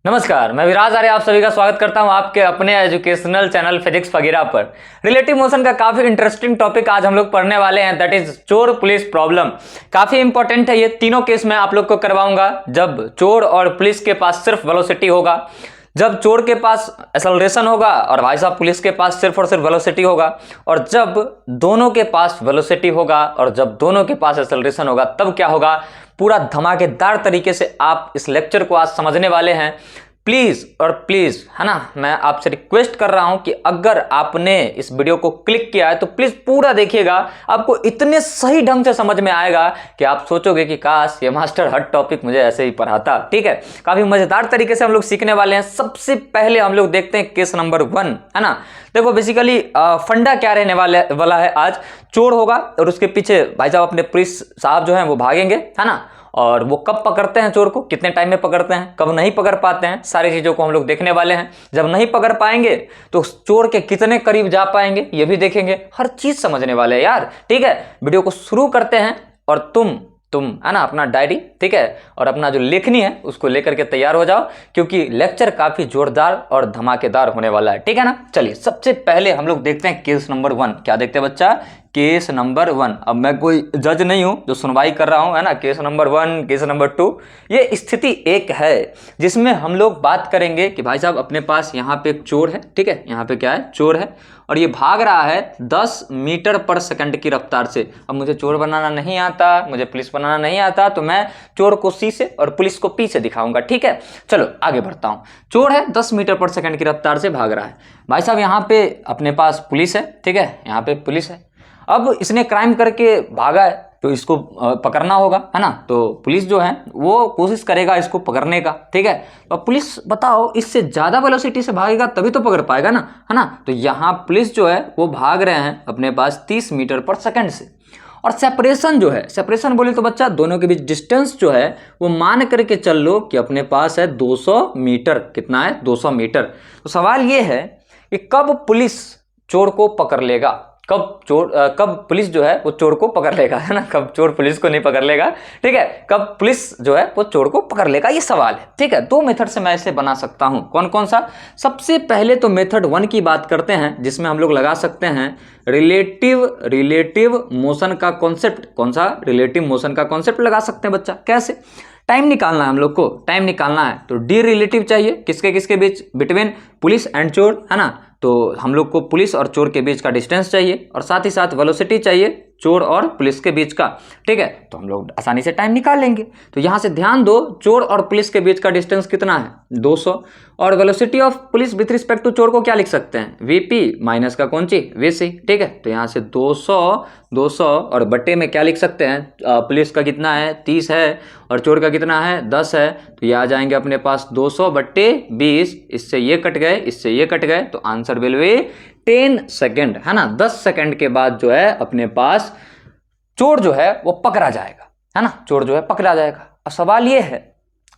नमस्कार, मैं विराज आर्य आप सभी का स्वागत करता हूं आपके अपने एजुकेशनल चैनल फिजिक्स वगैरह पर। रिलेटिव मोशन का काफी इंटरेस्टिंग टॉपिक आज हम लोग पढ़ने वाले हैं, दैट इज चोर पुलिस प्रॉब्लम। काफी इंपॉर्टेंट है, ये तीनों केस मैं आप लोग को करवाऊंगा जब चोर और पुलिस के पास सिर्फ वेलोसिटी होगा, जब चोर के पास एक्सेलरेशन होगा और भाई साहब पुलिस के पास सिर्फ और सिर्फ वेलोसिटी होगा, और जब दोनों के पास वेलोसिटी होगा और जब दोनों के पास एक्सेलरेशन होगा तब क्या होगा। पूरा धमाकेदार तरीके से आप इस लेक्चर को आज समझने वाले हैं। प्लीज और प्लीज, है ना, मैं आपसे रिक्वेस्ट कर रहा हूं कि अगर आपने इस वीडियो को क्लिक किया है तो प्लीज पूरा देखिएगा। आपको इतने सही ढंग से समझ में आएगा कि आप सोचोगे कि काश ये मास्टर हर टॉपिक मुझे ऐसे ही पढ़ाता। ठीक है, काफी मजेदार तरीके से हम लोग सीखने वाले हैं। सबसे पहले हम लोग देखते हैं केस नंबर 1, है ना। देखो बेसिकली फंडा क्या रहने वाला है। आज चोर होगा और उसके पीछे भाई साहब अपने पुलिस साहब जो हैं वो भागेंगे, है ना। और वो कब पकड़ते हैं चोर को, कितने टाइम में पकड़ते हैं, कब नहीं पकड़ पाते हैं, सारी चीज़ों को हम लोग देखने वाले हैं। जब नहीं पकड़ पाएंगे तो चोर के कितने करीब जा पाएंगे ये भी देखेंगे। हर चीज़ समझने वाले हैं यार। ठीक है, वीडियो को शुरू करते हैं और तुम है ना अपना डायरी, ठीक है, और अपना जो लेखनी है उसको लेकर के तैयार हो जाओ, क्योंकि लेक्चर काफ़ी जोरदार और धमाकेदार होने वाला है। ठीक है ना। चलिए सबसे पहले हम लोग देखते हैं केस नंबर 1। क्या देखते हैं बच्चा? Case number 1। अब मैं कोई जज नहीं हूं जो सुनवाई कर रहा हूं, है ना। केस नंबर 1, केस नंबर 2, ये स्थिति एक है जिसमें हम लोग बात करेंगे कि भाई साहब अपने पास यहाँ पे एक चोर है। ठीक है, यहाँ पे क्या है? चोर है और ये भाग रहा है 10 मीटर पर सेकंड की रफ्तार से। अब मुझे चोर बनाना नहीं आता, मुझे पुलिस बनाना नहीं आता, तो मैं चोर को सी से और पुलिस को पी से दिखाऊंगा। ठीक है, चलो आगे बढ़ता हूं। चोर है, 10 मीटर पर सेकंड की रफ्तार से भाग रहा है। भाई साहब यहाँ पे अपने पास पुलिस है। ठीक है, यहाँ पे पुलिस है। अब इसने क्राइम करके भागा है तो इसको पकड़ना होगा, है ना। तो पुलिस जो है वो कोशिश करेगा इसको पकड़ने का। ठीक है, तो पुलिस बताओ इससे ज़्यादा वेलोसिटी से भागेगा तभी तो पकड़ पाएगा ना, है ना। तो यहाँ पुलिस जो है वो भाग रहे हैं अपने पास 30 मीटर पर सेकंड से। और सेपरेशन जो है, सेपरेशन बोले तो बच्चा दोनों के बीच डिस्टेंस जो है वो मान करके चल लो कि अपने पास है 200 मीटर। कितना है? 200 मीटर। तो सवाल ये है कि कब पुलिस चोर को पकड़ लेगा, कब पुलिस जो है वो चोर को पकड़ लेगा, है ना। कब चोर पुलिस को नहीं पकड़ लेगा, ठीक है, कब पुलिस जो है वो चोर को पकड़ लेगा, ये सवाल है। ठीक है, 2 मेथड से मैं इसे बना सकता हूं। कौन कौन सा? सबसे पहले तो मेथड 1 की बात करते हैं, जिसमें हम लोग लगा सकते हैं रिलेटिव मोशन का कॉन्सेप्ट। कौन सा? रिलेटिव मोशन का कॉन्सेप्ट लगा सकते हैं बच्चा। कैसे? टाइम निकालना है हम लोग को, टाइम निकालना है तो डी रिलेटिव चाहिए। किसके किसके बीच? बिटवीन पुलिस एंड चोर, है ना। तो हम लोग को पुलिस और चोर के बीच का डिस्टेंस चाहिए और साथ ही साथ वेलोसिटी चाहिए चोर और पुलिस के बीच का। ठीक है, तो हम लोग आसानी से टाइम निकाल लेंगे। तो यहाँ से ध्यान दो, चोर और पुलिस के बीच का डिस्टेंस कितना है? 200। और velocity of police with respect to चोर को क्या लिख सकते हैं? वीपी माइनस का कौन सी? वीसी। ठीक है, तो यहाँ से 200 और बट्टे में क्या लिख सकते हैं? पुलिस का कितना है? 30 है और चोर का कितना है? 10 है। तो ये आ जाएंगे अपने पास 200 बट्टे 20। इससे ये कट गए, इससे ये कट गए, तो आंसर विल बी 10 सेकेंड, है ना। 10 सेकेंड के बाद जो है अपने पास चोर जो है वो पकड़ा जाएगा, है ना। चोर जो है पकड़ा जाएगा। अब सवाल ये है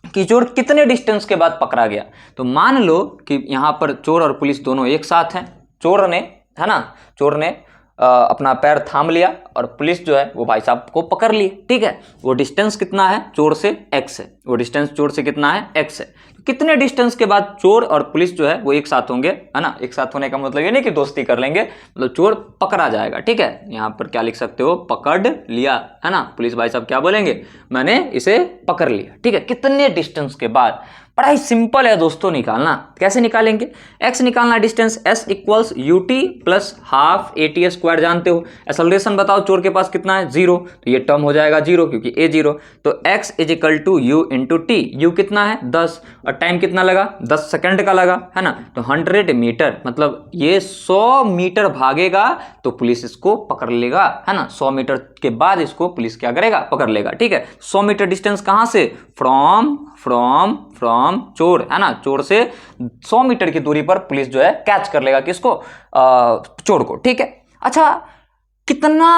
कि चोर कितने डिस्टेंस के बाद पकड़ा गया। तो मान लो कि यहाँ पर चोर और पुलिस दोनों एक साथ हैं। चोर ने, है ना, चोर ने अपना पैर थाम लिया और पुलिस जो है वो भाई साहब को पकड़ लिए। ठीक है, वो डिस्टेंस कितना है? चोर से x है। वो डिस्टेंस चोर से कितना है? x है। तो कितने डिस्टेंस के बाद चोर और पुलिस जो है वो एक साथ होंगे, है ना। एक साथ होने का मतलब ये नहीं कि दोस्ती कर लेंगे, मतलब चोर पकड़ा जाएगा। ठीक है, यहाँ पर क्या लिख सकते हो? पकड़ लिया, है ना। पुलिस भाई साहब क्या बोलेंगे? मैंने इसे पकड़ लिया। ठीक है, कितने डिस्टेंस के बाद? बड़ा ही सिंपल है दोस्तों निकालना। कैसे निकालेंगे? x निकालना distance, s equals ut plus half at square जानते हो। एक्सेलरेशन बताओ चोर के पास कितना है? 0। तो ये टर्म हो जाएगा 0 क्योंकि a 0। तो x is equal to u into t. U कितना है? 10 और टाइम कितना लगा? 10 सेकंड का लगा, है ना। तो 100 मीटर मतलब ये 100 मीटर भागेगा तो पुलिस इसको पकड़ लेगा, है ना। 100 मीटर के बाद इसको पुलिस क्या करेगा? पकड़ लेगा। ठीक है, 100 मीटर डिस्टेंस कहाँ से? फ्रॉम चोर, है ना। चोर से 100 मीटर की दूरी पर पुलिस जो है कैच कर लेगा किसको? चोर को। ठीक है, अच्छा कितना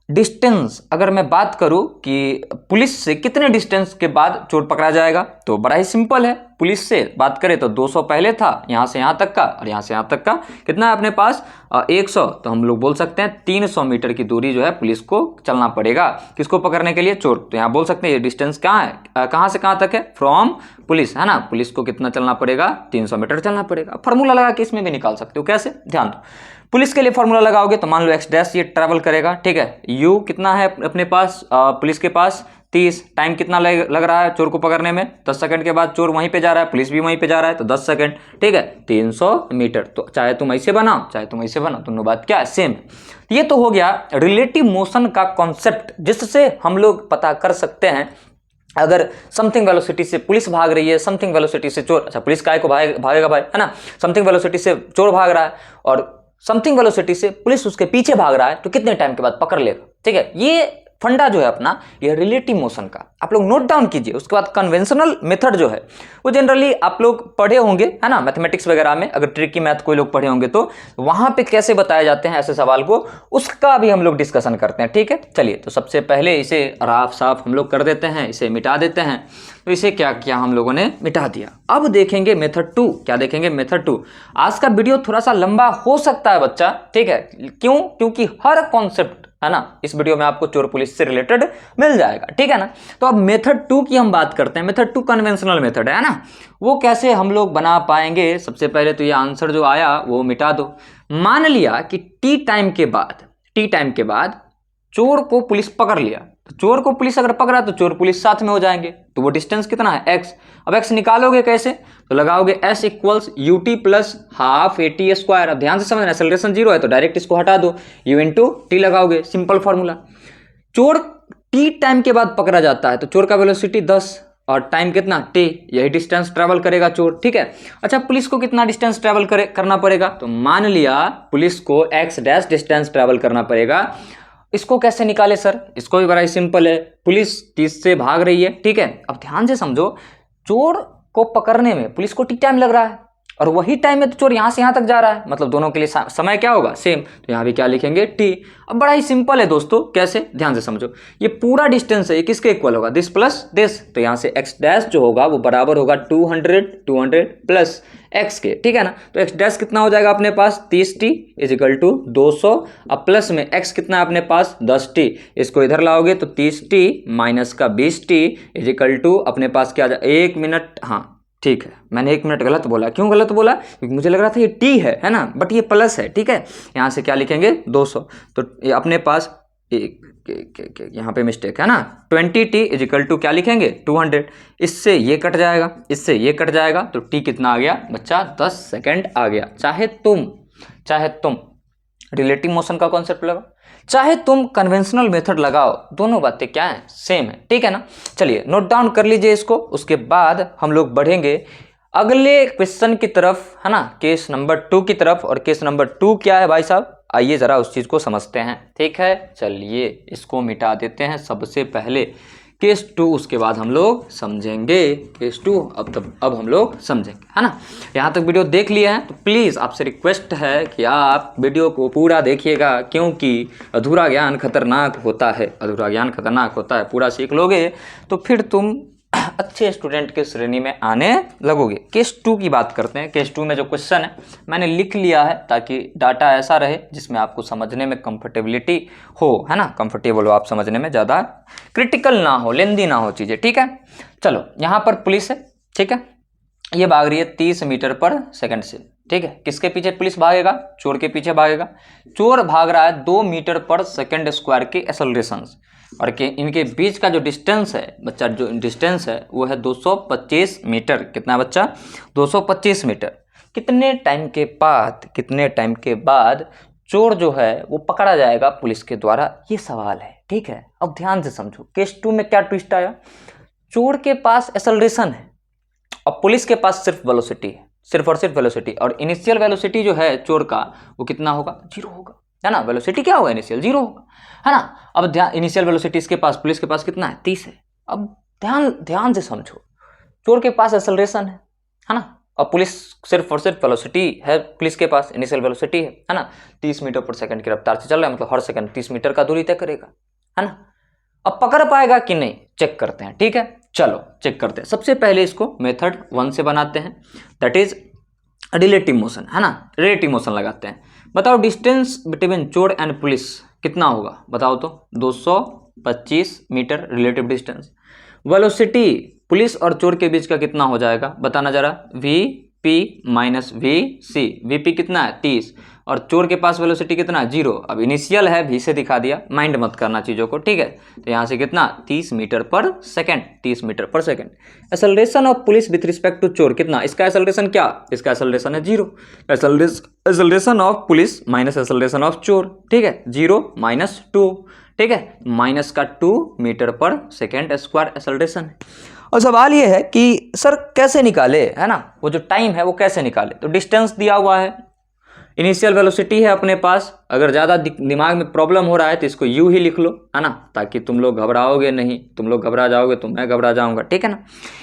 डिस्टेंस अगर मैं बात करूं कि पुलिस से कितने डिस्टेंस के बाद चोर पकड़ा जाएगा, तो बड़ा ही सिंपल है। पुलिस से बात करें तो 200 पहले था, यहाँ से यहाँ तक का, और यहाँ से यहाँ तक का कितना है अपने पास 100, तो हम लोग बोल सकते हैं 300 मीटर की दूरी जो है पुलिस को चलना पड़ेगा किसको पकड़ने के लिए, चोर। तो यहाँ बोल सकते हैं ये डिस्टेंस कहाँ है, कहाँ से कहाँ तक है, फ्रॉम पुलिस, है ना। पुलिस को कितना चलना पड़ेगा, 300 मीटर चलना पड़ेगा। फॉर्मूला लगा के इसमें भी निकाल सकते हो, कैसे, ध्यान दो। पुलिस के लिए फॉर्मूला लगाओगे तो मान लो एक्स डैश ये ट्रैवल करेगा, ठीक है। यू कितना है अपने पास, पुलिस के पास 30, टाइम कितना लग रहा है चोर को पकड़ने में, 10 सेकंड के बाद चोर वहीं पे जा रहा है, पुलिस भी वहीं पे जा रहा है, तो 10 सेकंड, ठीक है, 300 मीटर। तो चाहे तुम ऐसे बनाओ चाहे तुम ऐसे बनाओ, दोनों बात क्या है, सेम है। ये तो हो गया रिलेटिव मोशन का कॉन्सेप्ट, जिससे हम लोग पता कर सकते हैं अगर समथिंग वेलोसिटी से पुलिस भाग रही है, समथिंग वेलोसिटी से चोर, अच्छा पुलिस काय को भागेगा भाई, है ना। समथिंग वेलोसिटी से चोर भाग रहा है और समथिंग वेलोसिटी से पुलिस उसके पीछे भाग रहा है, तो कितने टाइम के बाद पकड़ लेगा, ठीक है। ये फंडा जो है अपना, ये रिलेटिव मोशन का आप लोग नोट डाउन कीजिए। उसके बाद कन्वेंशनल मेथड जो है वो जनरली आप लोग पढ़े होंगे, है ना, मैथमेटिक्स वगैरह में, अगर ट्रिकी मैथ कोई लोग पढ़े होंगे तो वहां पे कैसे बताए जाते हैं ऐसे सवाल को, उसका भी हम लोग डिस्कशन करते हैं, ठीक है। चलिए, तो सबसे पहले इसे राफ साफ हम लोग कर देते हैं, इसे मिटा देते हैं। तो इसे क्या किया हम लोगों ने, मिटा दिया। अब देखेंगे मेथड 2, क्या देखेंगे, मेथड 2। आज का वीडियो थोड़ा सा लंबा हो सकता है बच्चा, ठीक है, क्यों, क्योंकि हर कॉन्सेप्ट, है ना, इस वीडियो में आपको चोर पुलिस से रिलेटेड मिल जाएगा, ठीक है ना। तो अब मेथड 2 की हम बात करते हैं। मेथड 2 कन्वेंशनल मेथड है ना, वो कैसे हम लोग बना पाएंगे। सबसे पहले तो ये आंसर जो आया वो मिटा दो। मान लिया कि टी टाइम के बाद चोर को पुलिस पकड़ लिया, तो चोर को पुलिस अगर पकड़ा तो चोर पुलिस साथ में हो जाएंगे, तो वो डिस्टेंस कितना है, एक्स। अब एक्स निकालोगे कैसे, तो लगाओगे S equals u t plus half a t square. अब ध्यान से समझना, एक्सेलरेशन 0 है तो डायरेक्ट इसको हटा दो, यू इंटू टी लगाओगे, सिंपल फॉर्मूला। चोर टी टाइम के बाद पकड़ा जाता है तो चोर का वेलोसिटी 10 और टाइम कितना, टी, यही डिस्टेंस ट्रेवल करेगा चोर, ठीक है। अच्छा, पुलिस को कितना डिस्टेंस ट्रेवल करना पड़ेगा, तो मान लिया पुलिस को एक्स डैश डिस्टेंस ट्रेवल करना पड़ेगा। इसको कैसे निकाले सर, इसको भी बड़ा ही सिंपल है। पुलिस 30 से भाग रही है, ठीक है। अब ध्यान से समझो, चोर को पकड़ने में पुलिस को टी टाइम लग रहा है और वही टाइम में तो चोर यहां से यहां तक जा रहा है, मतलब दोनों के लिए समय क्या होगा, सेम। तो यहां भी क्या लिखेंगे, टी। अब बड़ा ही सिंपल है दोस्तों, कैसे, ध्यान से समझो। ये पूरा डिस्टेंस है, ये किसके इक्वल होगा, दिस प्लस दिस। तो यहां से एक्स डैश जो होगा वो बराबर होगा 200 प्लस एक्स के, ठीक है ना। तो एक्स डैश कितना हो जाएगा अपने पास, 30t इजिकल टू 200। अब प्लस में एक्स कितना है अपने पास, 10t। इसको इधर लाओगे तो 30t माइनस का 20t इजिकल टू अपने पास क्या आ जाए, 1 मिनट, हाँ ठीक है, मैंने 1 मिनट गलत बोला। क्यों गलत बोला, क्योंकि मुझे लग रहा था ये टी है ना, बट ये प्लस है, ठीक है। यहाँ से क्या लिखेंगे, 200। तो ये अपने पास यहाँ पे मिस्टेक है ना, 20t इजिकल टू क्या लिखेंगे, 200। इससे ये कट जाएगा, इससे ये कट जाएगा, तो t कितना आ गया बच्चा, 10 सेकेंड आ गया। चाहे तुम रिलेटिव मोशन का कॉन्सेप्ट लगाओ, चाहे तुम कन्वेंशनल मेथड लगाओ, दोनों बातें क्या है, सेम है, ठीक है ना। चलिए नोट डाउन कर लीजिए इसको। उसके बाद हम लोग बढ़ेंगे अगले क्वेश्चन की तरफ, है ना, केस नंबर 2 की तरफ। और केस नंबर 2 क्या है भाई साहब, आइए जरा उस चीज को समझते हैं, ठीक है। चलिए इसको मिटा देते हैं सबसे पहले, केस 2, उसके बाद हम लोग समझेंगे केस 2। अब हम लोग समझेंगे, है ना। यहाँ तक वीडियो देख लिया है तो प्लीज़ आपसे रिक्वेस्ट है कि आप वीडियो को पूरा देखिएगा, क्योंकि अधूरा ज्ञान खतरनाक होता है, पूरा सीख लोगे तो फिर तुम अच्छे स्टूडेंट के श्रेणी में आने लगोगे। केस 2 की बात करते हैं। केस 2 में जो क्वेश्चन है मैंने लिख लिया है ताकि डाटा ऐसा रहे जिसमें आपको समझने में कंफर्टेबिलिटी हो, है ना, कंफर्टेबल हो आप समझने में, ज़्यादा क्रिटिकल ना हो, लेंदी ना हो चीज़ें, ठीक है। चलो यहाँ पर पुलिस है, ठीक है, ये भाग रही है 30 मीटर पर सेकंड से, ठीक है। किसके पीछे पुलिस भागेगा, चोर के पीछे भागेगा। चोर भाग रहा है 2 मीटर पर सेकंड स्क्वायर के एक्सेलरेशन, और के इनके बीच का जो डिस्टेंस है बच्चा, जो डिस्टेंस है वो है 225 मीटर। कितना बच्चा, 225 मीटर। कितने टाइम के बाद चोर जो है वो पकड़ा जाएगा पुलिस के द्वारा, ये सवाल है, ठीक है। अब ध्यान से समझो, केस 2 में क्या ट्विस्ट आया, चोर के पास एक्सेलरेशन है और पुलिस के पास सिर्फ वेलोसिटी है, सिर्फ और सिर्फ वेलोसिटी। और इनिशियल वेलोसिटी जो है चोर का वो कितना होगा, 0 होगा, है ना। वेलोसिटी क्या होगा, इनिशियल 0 होगा, है ना। अब ध्यान, इनिशियल वेलोसिटी इसके पास, पुलिस के पास कितना है, 30 है। अब ध्यान से समझो, चोर के पास एक्सेलरेशन है ना, और पुलिस सिर्फ और सिर्फ वेलोसिटी है, पुलिस के पास इनिशियल वेलोसिटी है ना। 30 मीटर पर सेकंड की रफ्तार से चल रहा है, मतलब हर सेकंड 30 मीटर का दूरी तय करेगा। है ना। अब पकड़ पाएगा कि नहीं चेक करते हैं, ठीक है, चलो चेक करते हैं। सबसे पहले इसको मेथड 1 से बनाते हैं, दैट इज रिलेटिव मोशन, है ना। रिलेटिव मोशन लगाते हैं। बताओ डिस्टेंस बिटवीन चोर एंड पुलिस कितना होगा, बताओ तो। 225 meter relative distance. Velocity police और चोर के बीच का कितना हो जाएगा, बताना जरा। V p minus v c. V p कितना है 30 और चोर के पास वेलोसिटी कितना है 0। अब इनिशियल है, वी से दिखा दिया, माइंड मत करना चीज़ों को, ठीक है। तो यहाँ से कितना 30 meter per second, 30 meter per second. Acceleration of police with respect to चोर कितना, इसका एक्सेलरेशन क्या, इसका एक्सेलरेशन है 0। Acceleration of police minus acceleration of चोर, ठीक है, 0 माइनस 2, ठीक है, माइनस का 2 meter per second square acceleration है। और सवाल ये है कि सर कैसे निकाले, है ना, वो जो टाइम है वो कैसे निकाले। तो डिस्टेंस दिया हुआ है, इनिशियल वेलोसिटी है अपने पास। अगर ज़्यादा दिमाग में प्रॉब्लम हो रहा है तो इसको यू ही लिख लो, है ना, ताकि तुम लोग घबराओगे नहीं। तुम लोग घबरा जाओगे तो मैं घबरा जाऊंगा, ठीक है ना।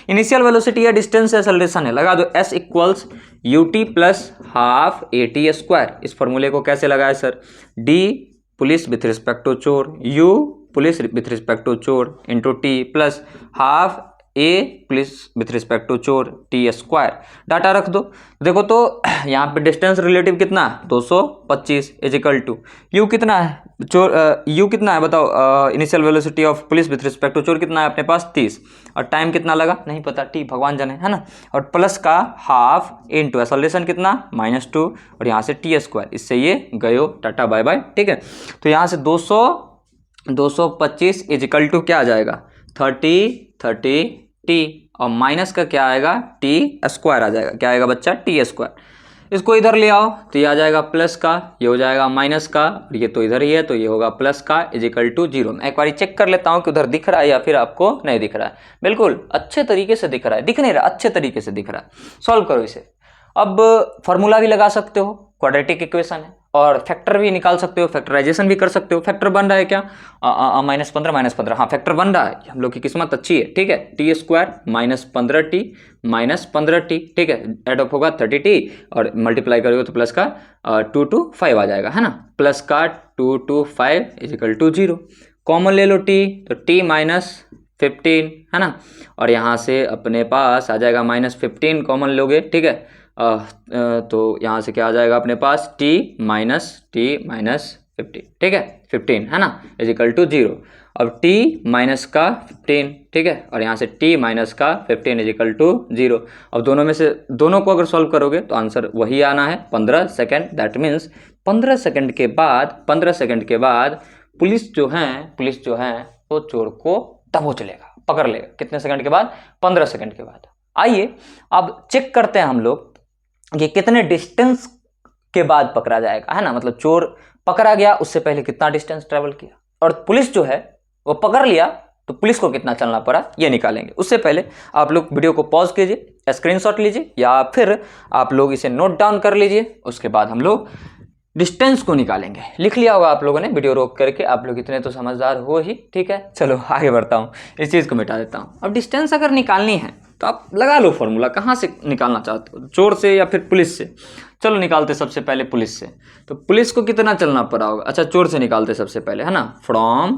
इनिशियल वेलोसिटी है, डिस्टेंस एक्सेलरेशन है, लगा दो s equals u t plus half a t square. इस फॉर्मूले को कैसे लगाए sir, d police with respect to चोर, u police with respect to चोर into t plus half a police with respect to चोर टी स्क्वायर। डाटा रख दो, देखो तो यहाँ पे डिस्टेंस रिलेटिव कितना है 225 इजिकल टू यू कितना है, चोर यू कितना है बताओ, initial velocity of police with respect to चोर कितना है अपने पास 30 और टाइम कितना लगा नहीं पता, टी भगवान जाने, है ना। और प्लस का हाफ इंटू एक्सेलरेशन कितना -2 और यहाँ से टी स्क्वायर, इससे ये गयो टाटा बाय बाय, ठीक है। तो यहाँ से 225 इजिकल टू क्या आ जाएगा 30 टी और माइनस का क्या आएगा टी स्क्वायर आ जाएगा, क्या आएगा बच्चा टी स्क्वायर। इसको इधर ले आओ तो ये आ जाएगा प्लस का, ये हो जाएगा माइनस का और ये तो इधर ही है तो ये होगा प्लस का इजिकल टू 0। मैं एक बार चेक कर लेता हूँ कि उधर दिख रहा है या फिर आपको नहीं दिख रहा है। बिल्कुल अच्छे तरीके से दिख रहा है, दिख नहीं रहा, अच्छे तरीके से दिख रहा है। सॉल्व करो इसे। अब फॉर्मूला भी लगा सकते हो, क्वाड्रेटिक इक्वेशन है, और फैक्टर भी निकाल सकते हो, फैक्टराइजेशन भी कर सकते हो। फैक्टर बन रहा है क्या -15 हाँ फैक्टर बन रहा है, हम लोग की किस्मत अच्छी है, ठीक है। टी स्क्वायर -15t, ठीक है, एड ऑफ होगा 30t और मल्टीप्लाई करोगे तो प्लस का 2 to 5 आ जाएगा, है ना। प्लस का 2 to 5 इजिकल टू 0। कॉमन ले लो t, तो t -15, है ना, और यहाँ से अपने पास आ जाएगा -15 कॉमन लोगे, ठीक है। तो यहाँ से क्या आ जाएगा अपने पास t माइनस 15, ठीक है, 15, है ना, इजिकल टू 0। अब t माइनस का 15, ठीक है, और यहाँ से t माइनस का 15 इजिकल टू 0। अब दोनों में से दोनों को अगर सॉल्व करोगे तो आंसर वही आना है 15 सेकेंड। दैट मीन्स 15 सेकेंड के बाद पुलिस जो है वो चोर को दबोच लेगा, पकड़ लेगा। कितने सेकंड के बाद 15 सेकंड के बाद। आइए अब चेक करते हैं हम लोग कि कितने डिस्टेंस के बाद पकड़ा जाएगा, है ना। मतलब चोर पकड़ा गया उससे पहले कितना डिस्टेंस ट्रेवल किया, और पुलिस जो है वो पकड़ लिया तो पुलिस को कितना चलना पड़ा ये निकालेंगे। उससे पहले आप लोग वीडियो को पॉज कीजिए, स्क्रीनशॉट लीजिए या फिर आप लोग इसे नोट डाउन कर लीजिए। उसके बाद हम लोग डिस्टेंस को निकालेंगे। लिख लिया होगा आप लोगों ने वीडियो रोक करके, आप लोग इतने तो समझदार हो ही, ठीक है। चलो आगे बढ़ता हूँ, इस चीज़ को मिटा देता हूँ। अब डिस्टेंस अगर निकालनी है तो आप लगा लो फॉर्मूला, कहाँ से निकालना चाहते हो, चोर से या फिर पुलिस से। चलो निकालते सबसे पहले पुलिस से। तो पुलिस को कितना चलना पड़ा होगा, अच्छा चोर से निकालते सबसे पहले, है ना। फ्रॉम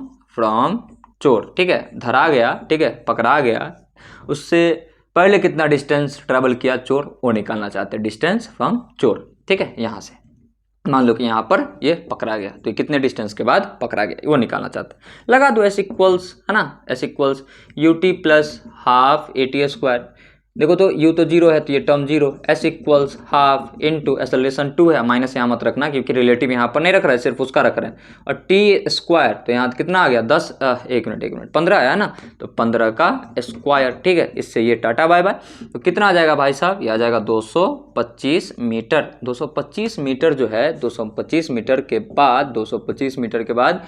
चोर, ठीक है, धरा गया, ठीक है, पकड़ा गया, उससे पहले कितना डिस्टेंस ट्रेवल किया चोर वो निकालना चाहते हैं, डिस्टेंस फ्रॉम चोर, ठीक है। यहाँ से मान लो कि यहाँ पर ये पकड़ा गया तो ये कितने डिस्टेंस के बाद पकड़ा गया वो निकालना चाहते हैं। लगा दो s इक्वल्स, है ना, s equals u t plus half a t square. देखो तो u तो 0 है तो ये term 0, s equals half into acceleration 2 है, माइनस यहाँ मत रखना क्योंकि रिलेटिव यहाँ पर नहीं रख रहा है, सिर्फ उसका रख रहे हैं। और t स्क्वायर तो यहाँ कितना आ गया 10 एक मिनट 15 है ना, तो 15 का स्क्वायर, ठीक है। इससे ये टाटा बाय बाय। तो कितना आ जाएगा भाई साहब, ये आ जाएगा 225 मीटर। 225 मीटर जो है 225 मीटर के बाद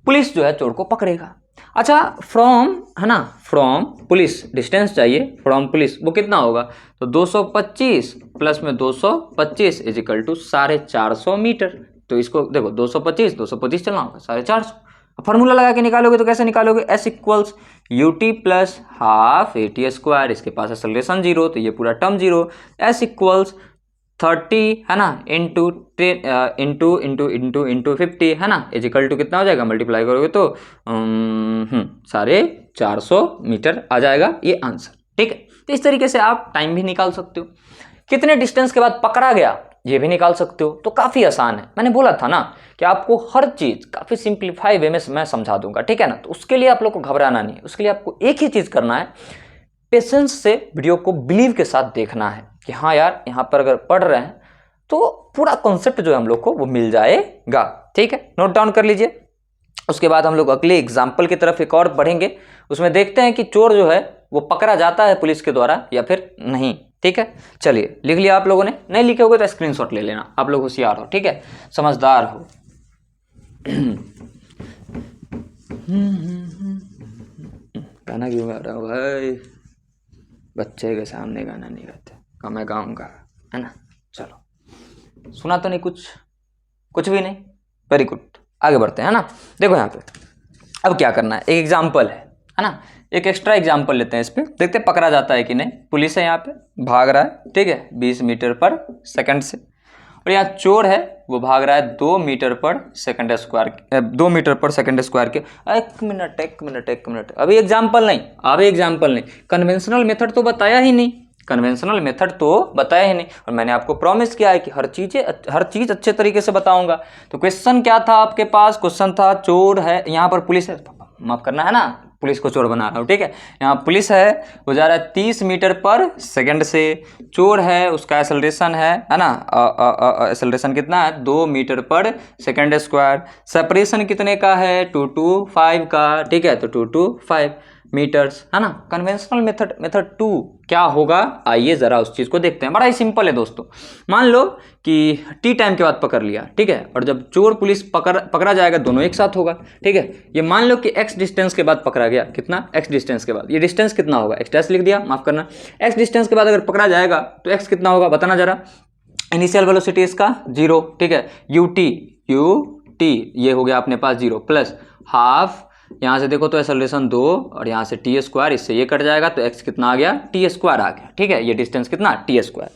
पुलिस जो है चोर को पकड़ेगा। अच्छा फ्रॉम, है ना, फ्रॉम पुलिस डिस्टेंस चाहिए, फ्रॉम पुलिस वो कितना होगा, तो 225 प्लस में 225 इजिकल टू 450 मीटर। तो इसको देखो 225 चलना होगा 450। फॉर्मूला लगा के निकालोगे तो कैसे निकालोगे, s equals u t plus half a t square, इसके पास एक्सेलरेशन 0 तो ये पूरा टर्म 0, s इक्वल्स 30 है ना इंटू 50 है ना इजिकल टू कितना हो जाएगा, मल्टीप्लाई करोगे तो 450 मीटर आ जाएगा ये आंसर। ठीक है, तो इस तरीके से आप टाइम भी निकाल सकते हो। कितने डिस्टेंस के बाद पकड़ा गया ये भी निकाल सकते हो। तो काफ़ी आसान है, मैंने बोला था ना कि आपको हर चीज़ काफ़ी सिंप्लीफाई वे में मैं समझा दूंगा। ठीक है ना, तो उसके लिए आप लोग को घबराना नहीं है, उसके लिए आपको एक ही चीज़ करना है, पेशेंस से वीडियो को बिलीव के साथ देखना है कि हाँ यार यहाँ पर अगर पढ़ रहे हैं तो पूरा कॉन्सेप्ट जो है हम लोग को वो मिल जाएगा। ठीक है, नोट डाउन कर लीजिए। उसके बाद हम लोग अगले एग्जाम्पल की तरफ एक और बढ़ेंगे, उसमें देखते हैं कि चोर जो है वो पकड़ा जाता है पुलिस के द्वारा या फिर नहीं। ठीक है, चलिए लिख लिया आप लोगों ने, नहीं लिखे होगे तो स्क्रीनशॉट ले लेना, आप लोग होशियार हो, ठीक है, समझदार हो। गाना क्यों गा रहा हूँ भाई, बच्चे के सामने गाना नहीं गाते, कम मैं गाऊंगा है ना। चलो, सुना तो नहीं कुछ भी नहीं, वेरी गुड, आगे बढ़ते हैं है ना। देखो यहाँ पे अब क्या करना है, एक एग्जाम्पल है ना, एक एक्स्ट्रा एग्जाम्पल लेते हैं इस पे, देखते हैं पकड़ा जाता है कि नहीं। पुलिस है यहाँ पे, भाग रहा है, ठीक है, 20 मीटर पर सेकंड से, और यहाँ चोर है वो भाग रहा है 2 मीटर पर सेकंड स्क्वायर, 2 मीटर पर सेकंड स्क्वायर के। एक मिनट, अभी एग्जाम्पल नहीं, कन्वेंशनल मेथड तो बताया ही नहीं, और मैंने आपको प्रॉमिस किया है कि हर चीज़ अच्छे तरीके से बताऊंगा। तो क्वेश्चन क्या था आपके पास, क्वेश्चन था चोर है, यहाँ पर पुलिस है, माफ करना है ना, पुलिस को चोर बना रहा हूँ। ठीक है, यहाँ पुलिस है वो जा रहा है 30 मीटर पर सेकंड से, चोर है उसका एक्सेलरेशन है ना, एक्सेलरेशन कितना है 2 मीटर पर सेकंड स्क्वायर, सेपरेशन कितने का है 225 का। ठीक है, तो 225 मीटर्स है ना। कन्वेंशनल मेथड 2 क्या होगा, आइए जरा उस चीज को देखते हैं। बड़ा ही सिंपल है दोस्तों, मान लो कि टी टाइम के बाद पकड़ लिया, ठीक है, और जब चोर पुलिस पकड़ा जाएगा दोनों एक साथ होगा। ठीक है, ये मान लो कि एक्स डिस्टेंस के बाद पकड़ा गया, कितना एक्स डिस्टेंस के बाद, ये डिस्टेंस कितना होगा, एक्स डैश लिख दिया, माफ करना, एक्स डिस्टेंस के बाद अगर पकड़ा जाएगा तो एक्स कितना होगा बताना जरा। इनिशियल वेलोसिटी इसका 0, ठीक है, यू टी ये हो गया अपने पास 0 प्लस हाफ, यहाँ से देखो तो एक्सेलरेशन 2 और यहाँ से टी स्क्वायर, इससे ये कट जाएगा तो एक्स कितना आ गया टी स्क्वायर आ गया। ठीक है, ये डिस्टेंस कितना टी स्क्वायर।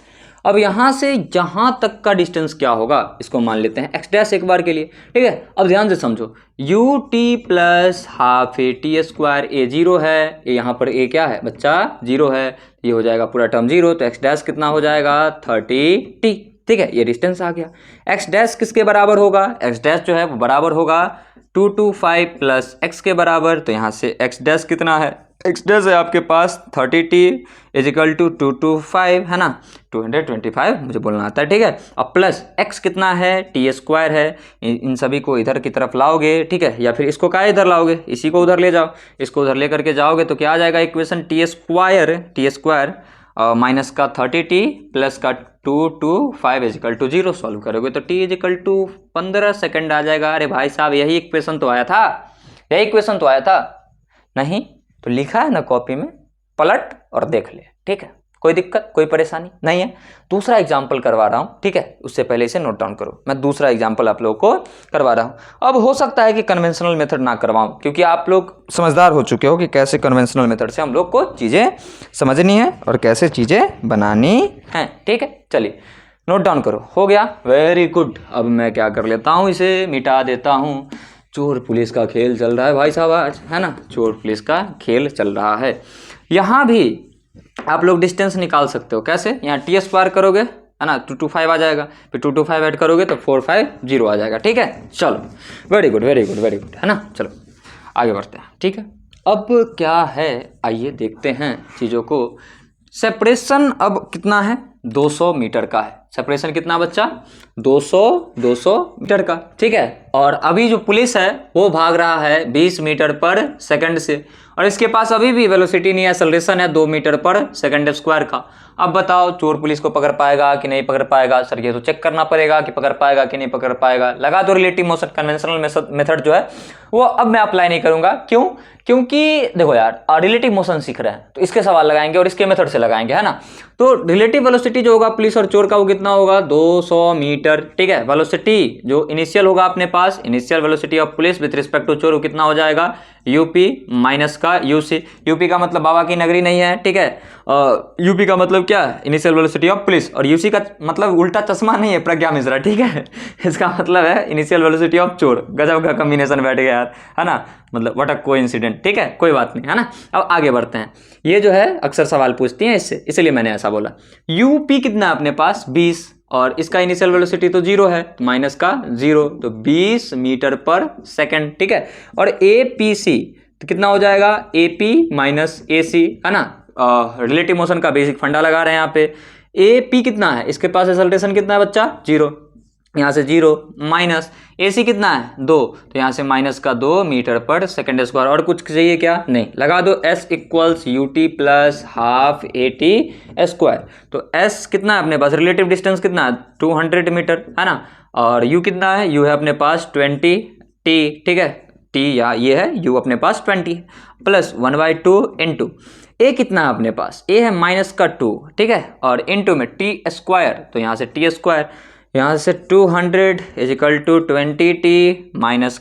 अब यहाँ से यहाँ तक का डिस्टेंस क्या होगा, इसको मान लेते हैं एक्स डैश एक बार के लिए। ठीक है, अब ध्यान से समझो, u t plus half a t square, a 0 है, ये यहाँ पर ए क्या है बच्चा 0 है, ये हो जाएगा पूरा टर्म 0, तो एक्स डैश कितना हो जाएगा 30t। ठीक है, ये डिस्टेंस आ गया। एक्स डैश किसके बराबर होगा, एक्स डैश जो है वो बराबर होगा 225 प्लस एक्स के बराबर, तो यहाँ से एक्स डैश कितना है, एक्स डैश है आपके पास 30t इजिकल टू 225 है ना, 225 मुझे बोलना आता है। ठीक है, अब प्लस एक्स कितना है टी स्क्वायर है, इन सभी को इधर की तरफ लाओगे, ठीक है, या फिर इसको क्या इधर लाओगे, इसी को उधर ले जाओ, इसको उधर ले करके जाओगे तो क्या आ जाएगा इक्वेशन टी स्क्वायर माइनस का 30t प्लस का 225 इजिकल टू 0, सॉल्व करोगे तो t इजिकल टू 15 सेकंड आ जाएगा। अरे भाई साहब यही इक्वेशन तो आया था, नहीं तो लिखा है ना कॉपी में, पलट और देख ले। ठीक है, कोई दिक्कत कोई परेशानी नहीं है। दूसरा एग्जाम्पल करवा रहा हूँ, ठीक है, उससे पहले इसे नोट डाउन करो, मैं दूसरा एग्जाम्पल आप लोगों को करवा रहा हूँ। अब हो सकता है कि कन्वेंशनल मेथड ना करवाऊँ, क्योंकि आप लोग समझदार हो चुके हो कि कैसे कन्वेंशनल मेथड से हम लोग को चीज़ें समझनी है और कैसे चीज़ें बनानी हैं। ठीक है, चलिए नोट डाउन करो, हो गया, वेरी गुड। अब मैं क्या कर लेता हूँ, इसे मिटा देता हूँ। चोर पुलिस का खेल चल रहा है भाई साहब आज, है ना, चोर पुलिस का खेल चल रहा है। यहाँ भी आप लोग डिस्टेंस निकाल सकते हो, कैसे, यहाँ टी स्क्वायर करोगे है ना 225 आ जाएगा, फिर 225 ऐड करोगे तो 450 आ जाएगा। ठीक है, चलो वेरी गुड है ना, चलो आगे बढ़ते हैं। ठीक है, अब क्या है आइए देखते हैं चीज़ों को। सेपरेशन अब कितना है 200 मीटर का है, सेपरेशन कितना बच्चा 200 मीटर का। ठीक है, और अभी जो पुलिस है वो भाग रहा है 20 मीटर पर सेकंड से, और इसके पास अभी भी वेलोसिटी नहीं है, एक्सेलरेशन है 2 मीटर पर सेकंड स्क्वायर का। अब बताओ चोर पुलिस को पकड़ पाएगा कि नहीं पकड़ पाएगा, सर ये तो चेक करना पड़ेगा कि पकड़ पाएगा कि नहीं पकड़ पाएगा। लगा दो रिलेटिव मोशन, कन्वेंशनल मेथड जो है वो अब मैं अप्लाई नहीं करूंगा, क्यों, क्योंकि देखो यार रिलेटिव मोशन सीख रहे हैं तो इसके सवाल लगाएंगे और इसके मेथड से लगाएंगे, है ना। तो रिलेटिव वेलोसिटी जो होगा पुलिस और चोर का वो कितना होगा 200 मीटर। ठीक है, वेलोसिटी जो इनिशियल होगा अपने पास पास initial velocity of police with respect to चोर वो कितना हो जाएगा, यूपी माइनस का यूसी। यूपी का मतलब बाबा की नगरी नहीं है, ठीक है। यूपी का मतलब क्या है, इनिशियल वेलोसिटी ऑफ पुलिस, और यूसी का मतलब उल्टा चश्मा नहीं है प्रज्ञा मिश्रा, ठीक है। इसका मतलब है इनिशियल वेलोसिटी ऑफ चोर। गजब का कॉम्बिनेशन बैठ गया यार, है ना, मतलब व्हाट अ कोइंसिडेंट, ठीक है, कोई बात नहीं, है ना। अब आगे बढ़ते हैं, ये जो है अक्सर सवाल पूछती हैं इससे, इसलिए मैंने ऐसा बोला। यूपी कितना है अपने पास 20, और इसका इनिशियल वेलोसिटी तो 0 है, माइनस का 0, तो 20 मीटर पर सेकंड, ठीक है। और एपीसी तो कितना हो जाएगा, एपी माइनस एसी, है ना। रिलेटिव मोशन का बेसिक फंडा लगा रहे हैं यहाँ पे। एपी कितना है, इसके पास एक्सेलरेशन कितना है बच्चा, 0, यहाँ से 0 माइनस एसी कितना है 2, तो यहाँ से माइनस का 2 मीटर पर सेकेंड स्क्वायर। और कुछ चाहिए क्या, नहीं, लगा दो S equals UT plus half eighty square. तो S कितना है अपने पास, रिलेटिव डिस्टेंस कितना है 200 मीटर, है ना। और U कितना है, U है अपने पास 20 T, ठीक है, T या ये है U अपने पास 20 प्लस 1/2 इंटू ए कितना है अपने पास, ए है माइनस का 2, ठीक है, और इंटू में टी स्क्वायर, तो यहाँ से टी स्क्वायर, यहाँ से 200 is equal to 20t minus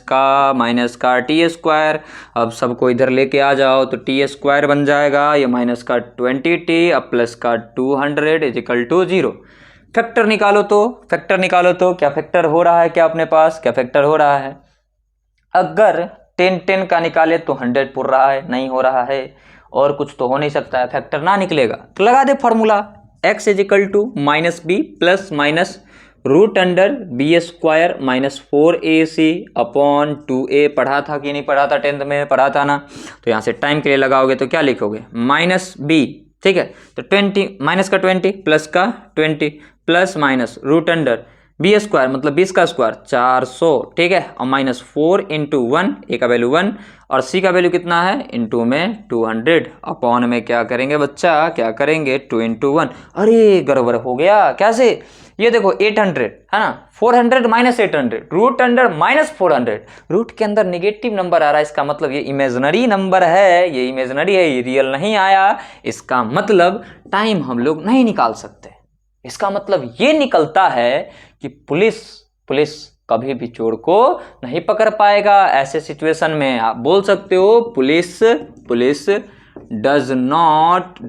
का टी स्क्वायर। अब सबको इधर लेके आ जाओ तो टी स्क्वायर बन जाएगा, ये माइनस का 20t अब प्लस का 200 इज इक्वल टू 0। फैक्टर निकालो तो क्या फैक्टर हो रहा है, क्या अपने पास क्या फैक्टर हो रहा है। अगर 10 का निकाले तो 100 पुर रहा है, नहीं हो रहा है, और कुछ तो हो नहीं सकता है, फैक्टर ना निकलेगा तो लगा दे formula, x is equal to minus b plus minus root under b square minus 4ac upon 2a। पढ़ा था कि नहीं पढ़ा था, 10th में पढ़ा था ना। तो यहाँ से टाइम के लिए लगाओगे तो क्या लिखोगे, माइनस बी, ठीक है, तो 20 माइनस का 20 प्लस का 20 plus minus root under b square मतलब 20 का स्क्वायर 400, ठीक है, और माइनस 4 इंटू 1, ए का वैल्यू 1 और सी का वैल्यू कितना है, इंटू में 200 अपॉन में क्या करेंगे बच्चा, क्या करेंगे 2 इंटू 1। अरे गड़बड़ हो गया, कैसे, ये देखो 800 है ना, 400 minus 800 root under minus 400, root के अंदर नेगेटिव नंबर आ रहा है, इसका मतलब ये इमेजिनरी नंबर है, ये इमेजिनरी है, ये रियल नहीं आया। इसका मतलब टाइम हम लोग नहीं निकाल सकते। इसका मतलब ये निकलता है कि पुलिस कभी भी चोर को नहीं पकड़ पाएगा। ऐसे सिचुएशन में आप बोल सकते हो police does not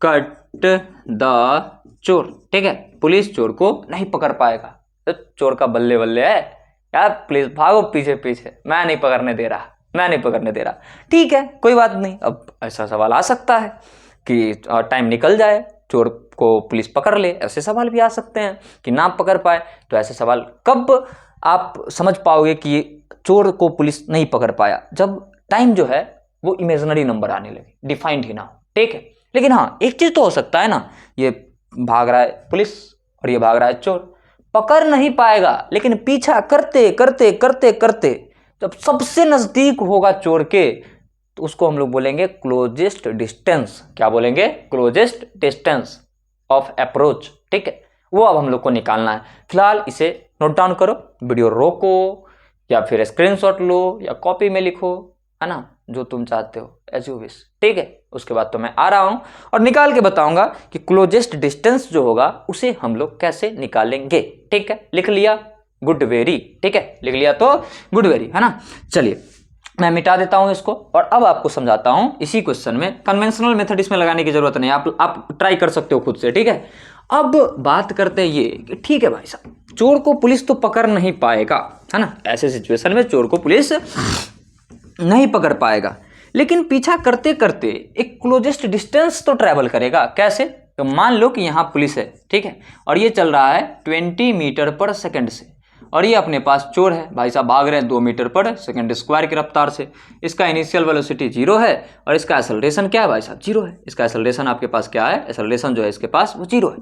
cut the चोर, ठीक है, पुलिस चोर को नहीं पकड़ पाएगा। तो चोर का बल्ले बल्ले है यार, पुलिस भागो पीछे, मैं नहीं पकड़ने दे रहा, ठीक है, कोई बात नहीं। अब ऐसा सवाल आ सकता है कि टाइम निकल जाए, चोर को पुलिस पकड़ ले, ऐसे सवाल भी आ सकते हैं कि ना पकड़ पाए। तो ऐसे सवाल कब आप समझ पाओगे कि चोर को पुलिस नहीं पकड़ पाया, जब टाइम जो है वो इमेजिनरी नंबर आने लगे, डिफाइंड ही ना हो, ठीक है। लेकिन हाँ, एक चीज तो हो सकता है ना, ये भाग रहा है पुलिस और ये भाग रहा है चोर, पकड़ नहीं पाएगा, लेकिन पीछा करते करते जब सबसे नजदीक होगा चोर के, तो उसको हम लोग बोलेंगे क्लोजेस्ट डिस्टेंस। क्या बोलेंगे, क्लोजेस्ट डिस्टेंस ऑफ अप्रोच, ठीक है, वो अब हम लोग को निकालना है। फिलहाल इसे नोट डाउन करो, वीडियो रोको या फिर स्क्रीनशॉट लो या कॉपी में लिखो, है ना, जो तुम चाहते हो, एज यू विश, ठीक है। उसके बाद तो मैं आ रहा हूं और निकाल के बताऊंगा कि क्लोजेस्ट डिस्टेंस जो होगा उसे हम लोग कैसे निकालेंगे, ठीक है। लिख लिया, गुड वेरी, ठीक है, लिख लिया तो गुड वेरी, है ना। चलिए मैं मिटा देता हूं इसको और अब आपको समझाता हूं इसी क्वेश्चन में। कन्वेंशनल मेथड इसमें लगाने की जरूरत नहीं, आप ट्राई कर सकते हो खुद से, ठीक है। अब बात करते हैं ये कि ठीक है भाई साहब, चोर को पुलिस तो पकड़ नहीं पाएगा, है ना, ऐसे सिचुएशन में चोर को पुलिस नहीं पकड़ पाएगा, लेकिन पीछा करते करते एक क्लोजेस्ट डिस्टेंस तो ट्रैवल करेगा। कैसे, तो मान लो कि यहाँ पुलिस है, ठीक है, और ये चल रहा है 20 मीटर पर सेकंड से, और ये अपने पास चोर है, भाई साहब भाग रहे हैं 2 मीटर पर सेकंड स्क्वायर की रफ्तार से। इसका इनिशियल वेलोसिटी 0 है और इसका एक्सेलरेशन क्या है भाई साहब, 0 है। इसका एक्सेलरेशन आपके पास क्या है, एक्सेलरेशन जो है इसके पास वो 0 है।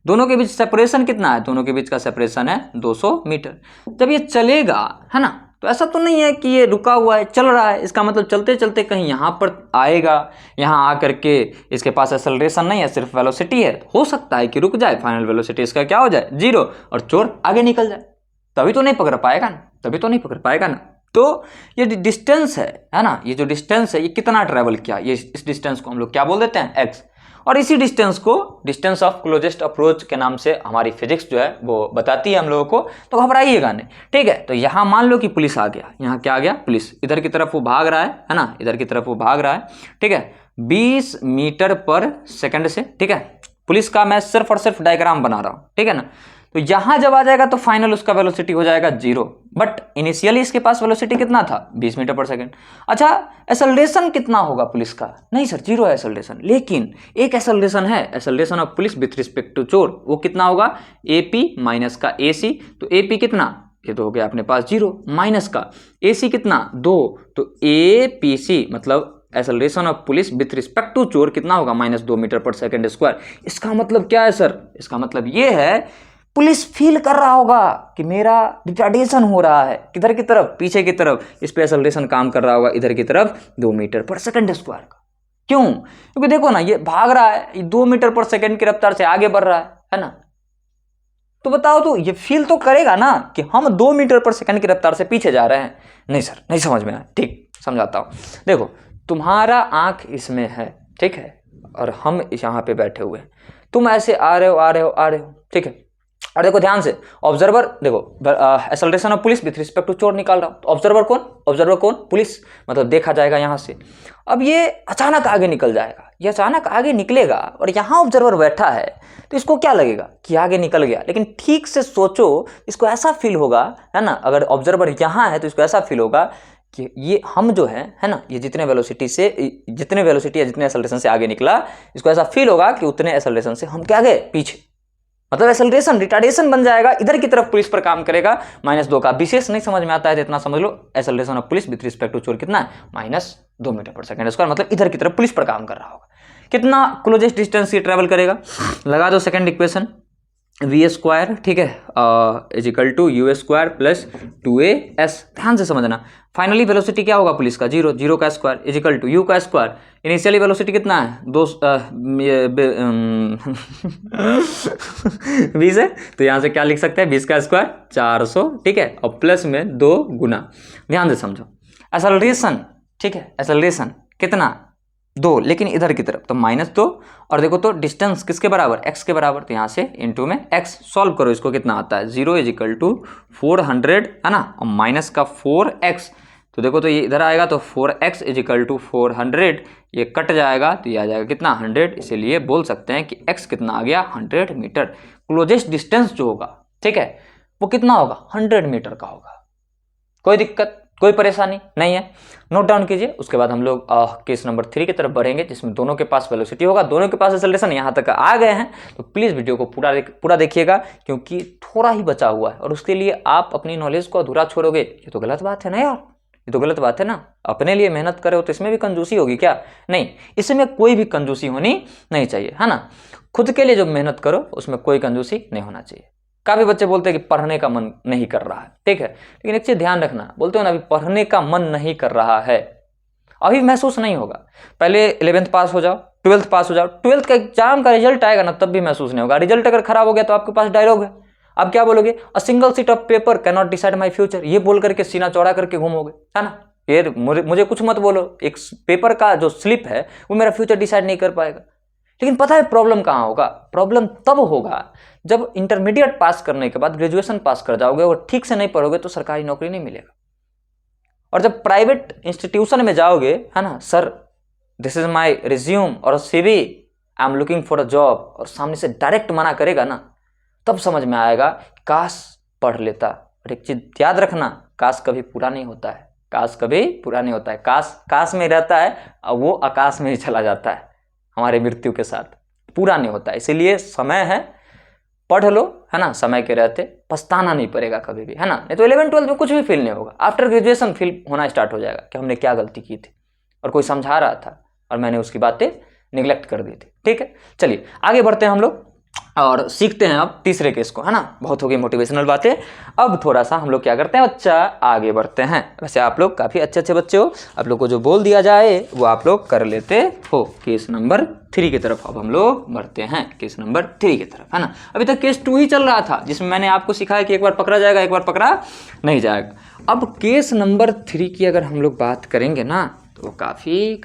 दोनों के बीच सेपरेशन कितना है, दोनों के बीच का सेपरेशन है 200 मीटर। जब ये चलेगा, है ना, तो ऐसा तो नहीं है कि ये रुका हुआ है, चल रहा है। इसका मतलब चलते चलते कहीं यहाँ पर आएगा, यहाँ आकर के इसके पास एक्सेलरेशन नहीं है, सिर्फ वेलोसिटी है। हो सकता है कि रुक जाए, फाइनल वेलोसिटी इसका क्या हो जाए 0, और चोर आगे निकल जाए, तभी तो नहीं पकड़ पाएगा ना। तो ये डिस्टेंस है ना, ये जो डिस्टेंस है ये कितना ट्रैवल किया, ये इस डिस्टेंस को हम लोग क्या बोल देते हैं, x। और इसी डिस्टेंस को डिस्टेंस ऑफ क्लोजेस्ट अप्रोच के नाम से हमारी फिजिक्स जो है वो बताती है हम लोगों को, तो घबराइएगा नहीं, ठीक है। तो यहाँ मान लो कि पुलिस आ गया, यहाँ क्या आ गया, पुलिस इधर की तरफ वो भाग रहा है ना, इधर की तरफ वो भाग रहा है, ठीक है, 20 मीटर पर सेकंड से, ठीक है। पुलिस का मैं सिर्फ और सिर्फ डायग्राम बना रहा हूं, ठीक है ना। तो यहां जब आ जाएगा तो फाइनल उसका वेलोसिटी हो जाएगा 0, बट इनिशियली इसके पास वेलोसिटी कितना था, 20 मीटर पर सेकंड। अच्छा, एक्सेलरेशन कितना होगा पुलिस का, नहीं सर 0 है एक्सेलरेशन, लेकिन एक एक्सेलरेशन है, acceleration of police with respect to चोर, वो कितना होगा, AP माइनस का AC, तो AP कितना, ये तो हो गया अपने पास 0, माइनस का AC कितना 2, तो APC मतलब acceleration of police with respect to चोर कितना होगा, -2 मीटर पर सेकंड स्क्वायर। इसका मतलब क्या है सर, इसका मतलब ये है पुलिस फील कर रहा होगा कि मेरा रिटार्डेशन हो रहा है, किधर की तरफ, पीछे की तरफ, इस पे एक्सेलरेशन काम कर रहा होगा इधर की तरफ 2 मीटर पर सेकंड स्क्वायर का। क्यों, क्योंकि देखो ना ये भाग रहा है, ये 2 मीटर पर सेकंड की रफ्तार से आगे बढ़ रहा है ना। तो बताओ, तो ये फील तो करेगा ना कि हम 2 मीटर पर सेकंड की रफ्तार से पीछे जा रहे हैं। नहीं सर, नहीं समझ में आया, ठीक समझाता हूं। देखो, तुम्हारा आंख इसमें है, ठीक है, और हम यहाँ पे बैठे हुए हैं, तुम ऐसे आ रहे हो, ठीक है। और देखो ध्यान से, ऑब्जर्वर देखो, acceleration of police with respect to चोर निकाल रहा हूं, तो ऑब्जर्वर कौन, पुलिस, मतलब देखा जाएगा यहां से। अब ये अचानक आगे निकल जाएगा, ये अचानक आगे निकलेगा और यहां ऑब्जर्वर बैठा है, तो इसको क्या लगेगा कि आगे निकल गया, लेकिन ठीक से सोचो, इसको ऐसा फील होगा, है ना, अगर ऑब्जर्वर यहां है तो इसको ऐसा फील होगा कि ये हम जो है ना, ये जितने वेलोसिटी या जितने एक्सेलरेशन से आगे निकला, इसको ऐसा फील होगा कि उतने एक्सेलरेशन से हम क्या गए, पीछे, मतलब एक्सेलरेशन रिटार्डेशन बन जाएगा, इधर की तरफ पुलिस पर काम करेगा, -2 का। विशेष नहीं समझ में आता है तो इतना समझ लो, acceleration of police with respect to चोर कितना है, -2 मीटर पर सेकंड स्क्वायर, मतलब इधर की तरफ पुलिस पर काम कर रहा होगा। कितना क्लोजेस्ट डिस्टेंस ये ट्रेवल करेगा, लगा दो सेकंड इक्वेशन, v², ठीक है, is equal to u² plus 2as। ध्यान से समझना, फाइनली वेलोसिटी क्या होगा पुलिस का, 0 का square is equal to u का स्क्वायर। इनिशियली वेलोसिटी कितना है, 20 है, तो यहाँ से क्या लिख सकते हैं, 20 का स्क्वायर 400, ठीक है, और प्लस में 2 गुना। ध्यान से समझो, एक्सेलरेशन, ठीक है, एक्सेलरेशन कितना 2, लेकिन इधर की तरफ तो -2, और देखो तो डिस्टेंस किसके बराबर, x के बराबर, तो यहाँ से इनटू में x, सॉल्व करो इसको, कितना आता है, 0 इज इक्वल टू 400, है ना, और माइनस का 4x, तो देखो तो ये इधर आएगा तो 4x इज इक्वल टू 400, ये कट जाएगा तो ये आ जाएगा कितना 100, इसीलिए बोल सकते हैं कि x कितना आ गया 100 मीटर। क्लोजेस्ट डिस्टेंस जो होगा, ठीक है, वो कितना होगा, 100 मीटर का होगा। कोई दिक्कत, कोई परेशानी नहीं है, नोट डाउन कीजिए। उसके बाद हम लोग केस नंबर 3 की तरफ बढ़ेंगे, जिसमें दोनों के पास वेलोसिटी होगा, दोनों के पास एक्सेलरेशन। यहाँ तक आ गए हैं तो प्लीज़ वीडियो को पूरा देखिएगा, क्योंकि थोड़ा ही बचा हुआ है और उसके लिए आप अपनी नॉलेज को अधूरा छोड़ोगे, ये तो गलत बात है ना यार, ये तो गलत बात है ना। अपने लिए मेहनत करे हो तो इसमें भी कंजूसी होगी क्या, नहीं, इसमें कोई भी कंजूसी होनी नहीं चाहिए, है ना। खुद के लिए जो मेहनत करो उसमें कोई कंजूसी नहीं होना चाहिए। काफ़ी बच्चे बोलते हैं कि पढ़ने का मन नहीं कर रहा है, ठीक है, लेकिन एक चीज़ ध्यान रखना, बोलते हो ना अभी पढ़ने का मन नहीं कर रहा है, अभी महसूस नहीं होगा। पहले 11th पास हो जाओ, 12th पास हो जाओ, 12th का एग्जाम का रिजल्ट आएगा ना, तब भी महसूस नहीं होगा। रिजल्ट अगर खराब हो गया तो आपके पास डायलॉग है, आप क्या बोलोगे, a single sheet of paper can not decide my future, ये बोल करके सीना चौड़ा करके घूमोगे, है ना। ये मुझे कुछ मत बोलो, एक पेपर का जो स्लिप है वो मेरा फ्यूचर डिसाइड नहीं कर पाएगा। लेकिन पता है प्रॉब्लम कहाँ होगा, प्रॉब्लम तब होगा जब इंटरमीडिएट पास करने के बाद ग्रेजुएशन पास कर जाओगे और ठीक से नहीं पढ़ोगे तो सरकारी नौकरी नहीं मिलेगा। और जब प्राइवेट इंस्टीट्यूशन में जाओगे, है ना, sir this is my resume और CV, I am looking for a job, और सामने से डायरेक्ट मना करेगा ना, तब समझ में आएगा काश पढ़ लेता। और एक चीज याद रखना, काश कभी पूरा नहीं होता है, काश कभी पूरा नहीं होता है, काश में रहता है और वो आकाश में ही चला जाता है हमारे मृत्यु के साथ, पूरा नहीं होता है। इसीलिए समय है, पढ़ लो, है ना, समय के रहते, पछताना नहीं पड़ेगा कभी भी, है ना। नहीं तो 11th-12th में कुछ भी फील नहीं होगा, आफ्टर ग्रेजुएशन फील होना स्टार्ट हो जाएगा कि हमने क्या गलती की थी और कोई समझा रहा था और मैंने उसकी बातें निगलेक्ट कर दी थी, ठीक है। चलिए आगे बढ़ते हैं हम लोग और सीखते हैं अब तीसरे केस को, है ना। बहुत हो गई मोटिवेशनल बातें, अब थोड़ा सा हम लोग क्या करते हैं बच्चा, आगे बढ़ते हैं। वैसे आप लोग काफ़ी अच्छे बच्चे हो, आप लोग को जो बोल दिया जाए वो आप लोग कर लेते हो। केस नंबर 3 की तरफ अब हम लोग बढ़ते हैं, केस नंबर 3 की तरफ, है ना। अभी तक केस 2 ही चल रहा था, जिसमें मैंने आपको सिखाया कि एक बार पकड़ा जाएगा, एक बार पकड़ा नहीं जाएगा। अब केस नंबर 3 की अगर हम लोग बात करेंगे ना, तो काफ़ी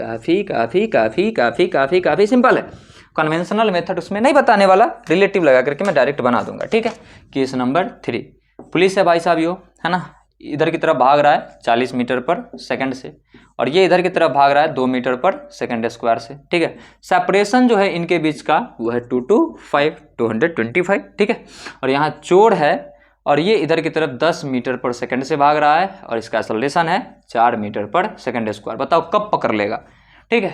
सिंपल है। कन्वेंशनल मेथड उसमें नहीं बताने वाला, रिलेटिव लगा करके मैं डायरेक्ट बना दूंगा, ठीक है। केस नंबर 3, पुलिस है भाई साहब, यो है ना, इधर की तरफ भाग रहा है 40 मीटर पर सेकंड से, और ये इधर की तरफ भाग रहा है 2 मीटर पर सेकंड स्क्वायर से, ठीक है। सेपरेशन जो है इनके बीच का वो है 225, ठीक है। और यहाँ चोर है और ये इधर की तरफ 10 मीटर पर सेकंड से भाग रहा है और इसका एक्सेलरेशन है 4 मीटर पर सेकंड स्क्वायर। बताओ कब पकड़ लेगा, ठीक है,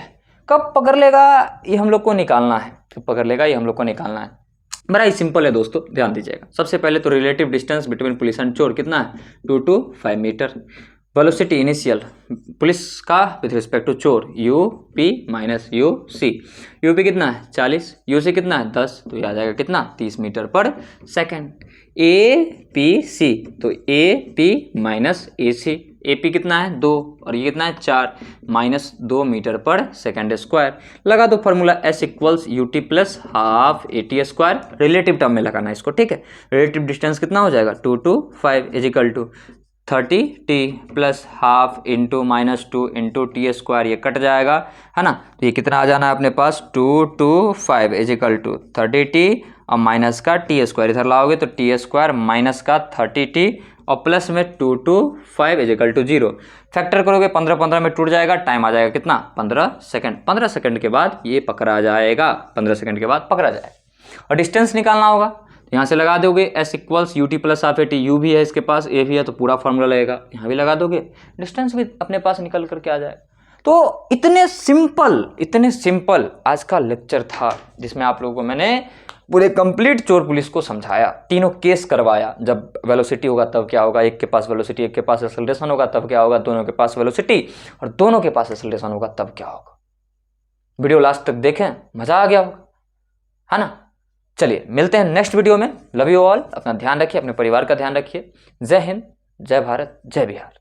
कब पकड़ लेगा ये हम लोग को निकालना है, कब पकड़ लेगा ये हम लोग को निकालना है। बड़ा ही सिंपल है दोस्तों, ध्यान दीजिएगा। सबसे पहले तो relative distance between police and चोर कितना है, 2 to 5 meter. Velocity initial police का विथ रिस्पेक्ट टू चोर, u p minus u c. U p कितना है 40, यू सी कितना है 10, तो ये आ जाएगा कितना 30 मीटर पर सेकेंड। ए पी सी, तो a p minus a c, a p कितना है 2 और ये कितना है 4, minus 2 meter per second square. लगा दो formula S equals u t plus half a t square, relative term में लगाना है इसको, ठीक है। रिलेटिव डिस्टेंस कितना हो जाएगा 2 to 5 is equal to 30t plus half into minus 2 into t square, ये कट जाएगा है ना, तो ये कितना आ जाना है अपने पास 2 to 5 is equal to 30t और माइनस का टी स्क्वायर इधर लाओगे तो टी स्क्वायर माइनस का 30t और प्लस में 2 to 5 is equal to 0। Factor करोगे 15 में टूट जाएगा, टाइम आ जाएगा कितना 15 सेकंड। 15 सेकंड के बाद ये पकड़ा जाएगा, 15 सेकंड के बाद पकड़ा जाएगा। और डिस्टेंस निकालना होगा, यहाँ से लगा दोगे S equals u t plus half a T, you भी है इसके पास, ए भी है, तो पूरा फॉर्मूला लगेगा, यहाँ भी लगा दोगे, डिस्टेंस भी अपने पास निकल करके आ जाएगा। तो इतने सिंपल आज का लेक्चर था जिसमें आप लोगों को मैंने पूरे कंप्लीट चोर पुलिस को समझाया, तीनों केस करवाया। जब वेलोसिटी होगा तब क्या होगा, एक के पास वेलोसिटी एक के पास एक्सेलरेशन होगा तब क्या होगा, दोनों के पास वेलोसिटी और दोनों के पास एक्सेलरेशन होगा तब क्या होगा। वीडियो लास्ट तक देखें, मजा आ गया होगा, है ना। चलिए मिलते हैं नेक्स्ट वीडियो में। लव यू ऑल, अपना ध्यान रखिए, अपने परिवार का ध्यान रखिए। जय हिंद, जय भारत, जय बिहार।